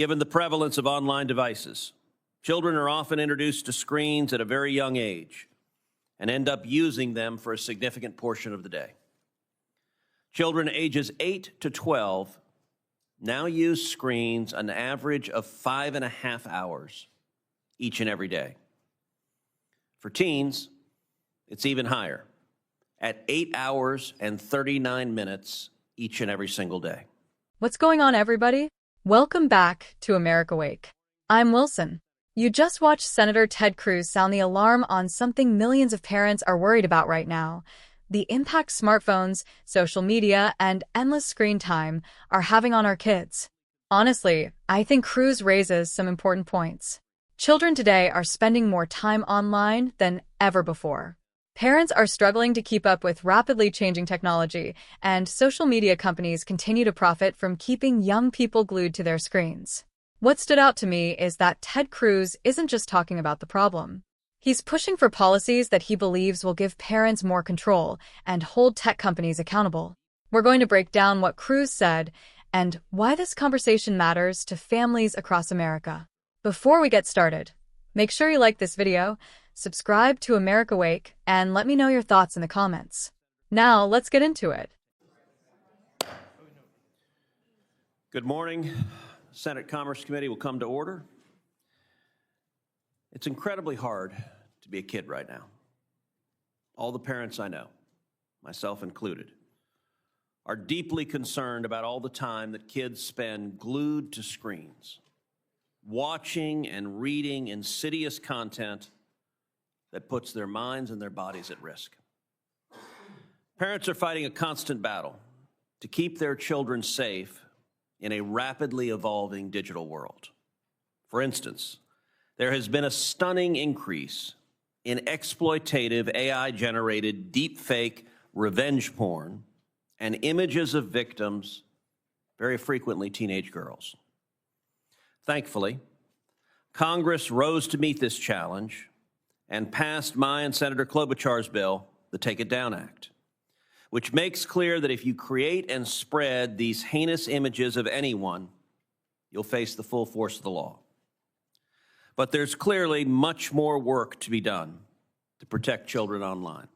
Given the prevalence of online devices, children are often introduced to screens at a very young age and end up using them for a significant portion of the day. Children ages 8 to 12 now use screens an average of 5.5 hours each and every day. For teens, it's even higher, at 8 hours and 39 minutes each and every single day. What's going on, everybody? Welcome back to America Wake. I'm Wilson. You just watched Senator Ted Cruz sound the alarm on something millions of parents are worried about right now: the impact smartphones, social media, and endless screen time are having on our kids. Honestly, I think Cruz raises some important points. Children today are spending more time online than ever before. Parents are struggling to keep up with rapidly changing technology, and social media companies continue to profit from keeping young people glued to their screens. What stood out to me is that Ted Cruz isn't just talking about the problem. He's pushing for policies that he believes will give parents more control and hold tech companies accountable. We're going to break down what Cruz said and why this conversation matters to families across America. Before we get started, make sure you like this video, subscribe to America Wake, and let me know your thoughts in the comments. Now, let's get into it. Good morning. Senate Commerce Committee will come to order. It's incredibly hard to be a kid right now. All the parents I know, myself included, are deeply concerned about all the time that kids spend glued to screens, watching and reading insidious content that puts their minds and their bodies at risk. Parents are fighting a constant battle to keep their children safe in a rapidly evolving digital world. For instance, there has been a stunning increase in exploitative AI-generated deepfake revenge porn and images of victims, very frequently teenage girls. Thankfully, Congress rose to meet this challenge and passed my and Senator Klobuchar's bill, the Take It Down Act, which makes clear that if you create and spread these heinous images of anyone, you'll face the full force of the law. But there's clearly much more work to be done to protect children online.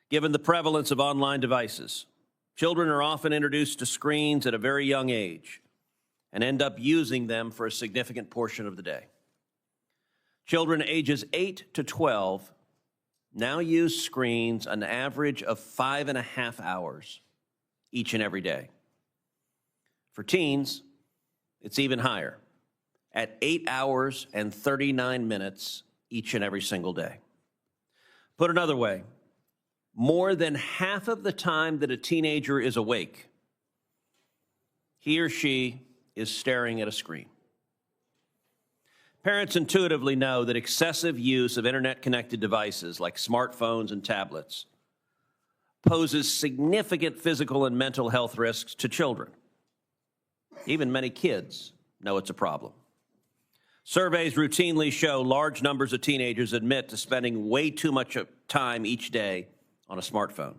Given the prevalence of online devices, children are often introduced to screens at a very young age and end up using them for a significant portion of the day. Children ages 8 to 12 now use screens an average of 5.5 hours each and every day. For teens, it's even higher, at 8 hours and 39 minutes each and every single day. Put another way, more than half of the time that a teenager is awake, he or she is staring at a screen. Parents intuitively know that excessive use of internet-connected devices like smartphones and tablets poses significant physical and mental health risks to children. Even many kids know it's a problem. Surveys routinely show large numbers of teenagers admit to spending way too much time each day on a smartphone.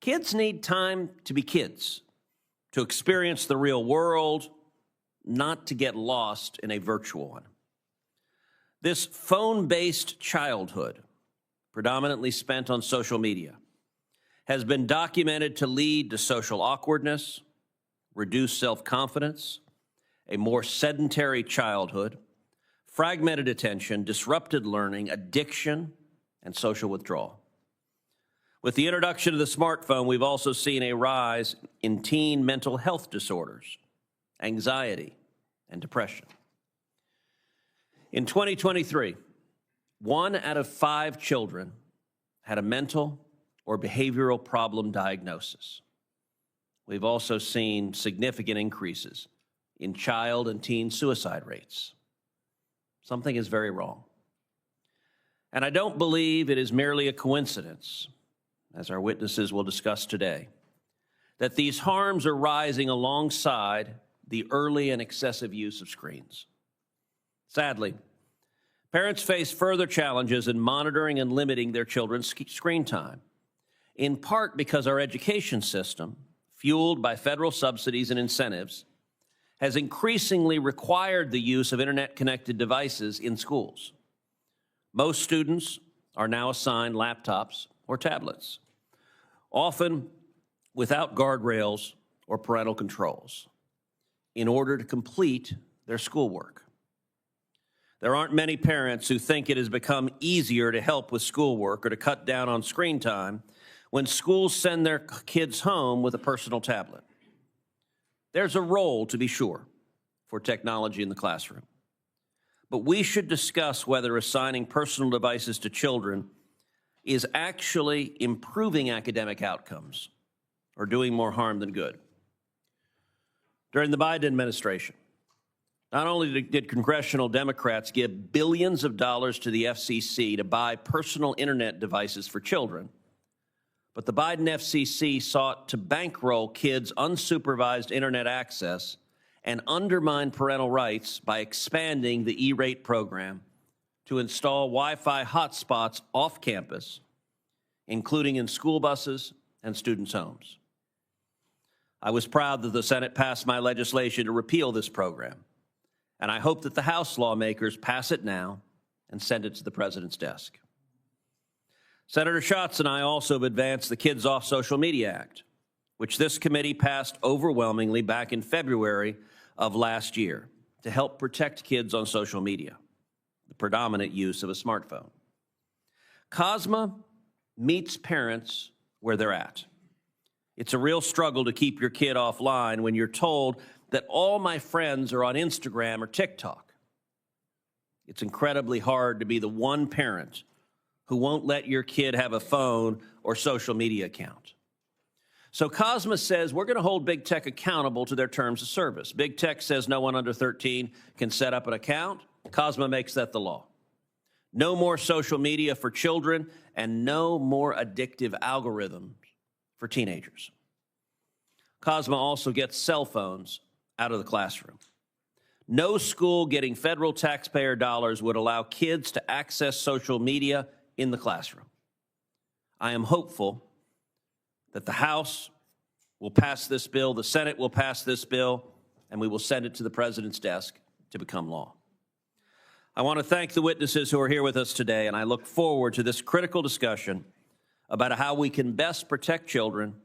Kids need time to be kids, to experience the real world, not to get lost in a virtual one. This phone-based childhood, predominantly spent on social media, has been documented to lead to social awkwardness, reduced self-confidence, a more sedentary childhood, fragmented attention, disrupted learning, addiction, and social withdrawal. With the introduction of the smartphone, we've also seen a rise in teen mental health disorders, anxiety, and depression. In 2023, 1 out of 5 children had a mental or behavioral problem diagnosis. We've also seen significant increases in child and teen suicide rates. Something is very wrong. And I don't believe it is merely a coincidence, as our witnesses will discuss today, that these harms are rising alongside the early and excessive use of screens. Sadly, parents face further challenges in monitoring and limiting their children's screen time, in part because our education system, fueled by federal subsidies and incentives, has increasingly required the use of internet-connected devices in schools. Most students are now assigned laptops or tablets, often without guardrails or parental controls, in order to complete their schoolwork. There aren't many parents who think it has become easier to help with schoolwork or to cut down on screen time when schools send their kids home with a personal tablet. There's a role, to be sure, for technology in the classroom. But we should discuss whether assigning personal devices to children is actually improving academic outcomes or doing more harm than good. During the Biden administration, not only did congressional Democrats give billions of dollars to the FCC to buy personal internet devices for children, but the Biden FCC sought to bankroll kids' unsupervised internet access and undermine parental rights by expanding the E-rate program to install Wi-Fi hotspots off campus, including in school buses and students' homes. I was proud that the Senate passed my legislation to repeal this program, and I hope that the House lawmakers pass it now and send it to the President's desk. Senator Schatz and I also have advanced the Kids Off Social Media Act, which this committee passed overwhelmingly back in February of last year to help protect kids on social media, the predominant use of a smartphone. COSMA meets parents where they're at. It's a real struggle to keep your kid offline when you're told that all my friends are on Instagram or TikTok. It's incredibly hard to be the one parent who won't let your kid have a phone or social media account. So COSMA says we're going to hold big tech accountable to their terms of service. Big tech says no one under 13 can set up an account. COSMA makes that the law. No more social media for children and no more addictive algorithms for teenagers. COSMA also gets cell phones out of the classroom. No school getting federal taxpayer dollars would allow kids to access social media in the classroom. I am hopeful that the House will pass this bill, the Senate will pass this bill, and we will send it to the President's desk to become law. I want to thank the witnesses who are here with us today, and I look forward to this critical discussion about how we can best protect children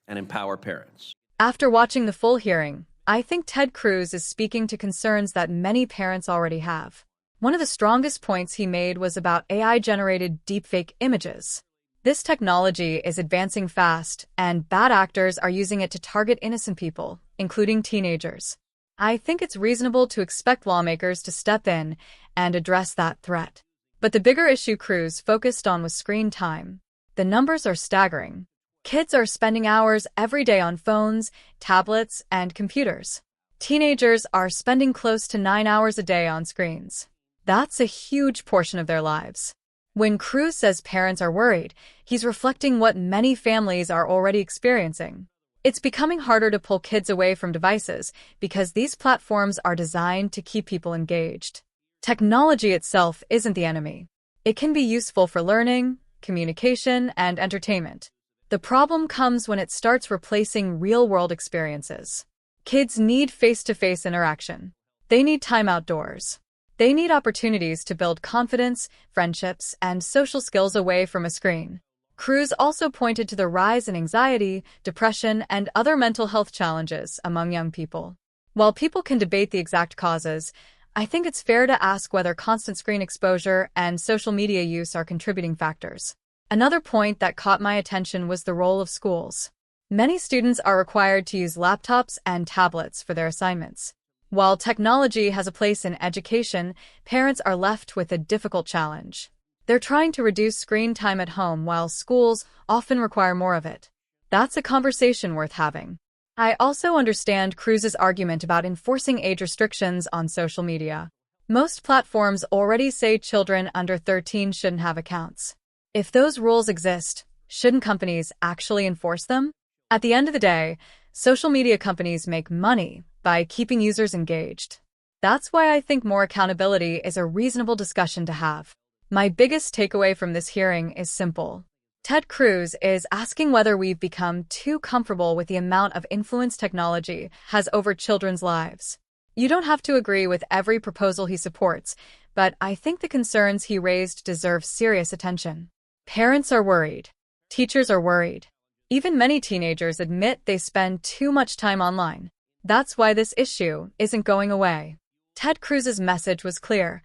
and empower parents. After watching the full hearing, I think Ted Cruz is speaking to concerns that many parents already have. One of the strongest points he made was about AI-generated deepfake images. This technology is advancing fast, and bad actors are using it to target innocent people, including teenagers. I think it's reasonable to expect lawmakers to step in and address that threat. But the bigger issue Cruz focused on was screen time. The numbers are staggering. Kids are spending hours every day on phones, tablets, and computers. Teenagers are spending close to 9 hours a day on screens. That's a huge portion of their lives. When Cruz says parents are worried, he's reflecting what many families are already experiencing. It's becoming harder to pull kids away from devices because these platforms are designed to keep people engaged. Technology itself isn't the enemy. It can be useful for learning, communication, and entertainment. The problem comes when it starts replacing real-world experiences. Kids need face-to-face interaction. They need time outdoors. They need opportunities to build confidence, friendships, and social skills away from a screen. Cruz also pointed to the rise in anxiety, depression, and other mental health challenges among young people. While people can debate the exact causes, I think it's fair to ask whether constant screen exposure and social media use are contributing factors. Another point that caught my attention was the role of schools. Many students are required to use laptops and tablets for their assignments. While technology has a place in education, parents are left with a difficult challenge. They're trying to reduce screen time at home while schools often require more of it. That's a conversation worth having. I also understand Cruz's argument about enforcing age restrictions on social media. Most platforms already say children under 13 shouldn't have accounts. If those rules exist, shouldn't companies actually enforce them? At the end of the day, social media companies make money by keeping users engaged. That's why I think more accountability is a reasonable discussion to have. My biggest takeaway from this hearing is simple. Ted Cruz is asking whether we've become too comfortable with the amount of influence technology has over children's lives. You don't have to agree with every proposal he supports, but I think the concerns he raised deserve serious attention. Parents are worried. Teachers are worried. Even many teenagers admit they spend too much time online. That's why this issue isn't going away. Ted Cruz's message was clear.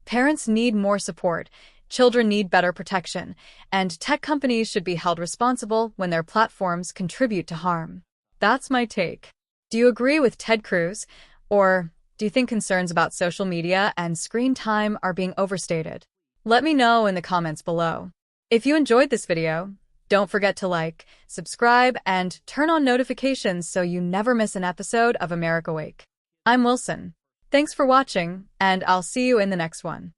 Parents need more support, children need better protection, and tech companies should be held responsible when their platforms contribute to harm. That's my take. Do you agree with Ted Cruz? Or do you think concerns about social media and screen time are being overstated? Let me know in the comments below. If you enjoyed this video, don't forget to like, subscribe, and turn on notifications so you never miss an episode of America Wake. I'm Wilson. Thanks for watching, and I'll see you in the next one.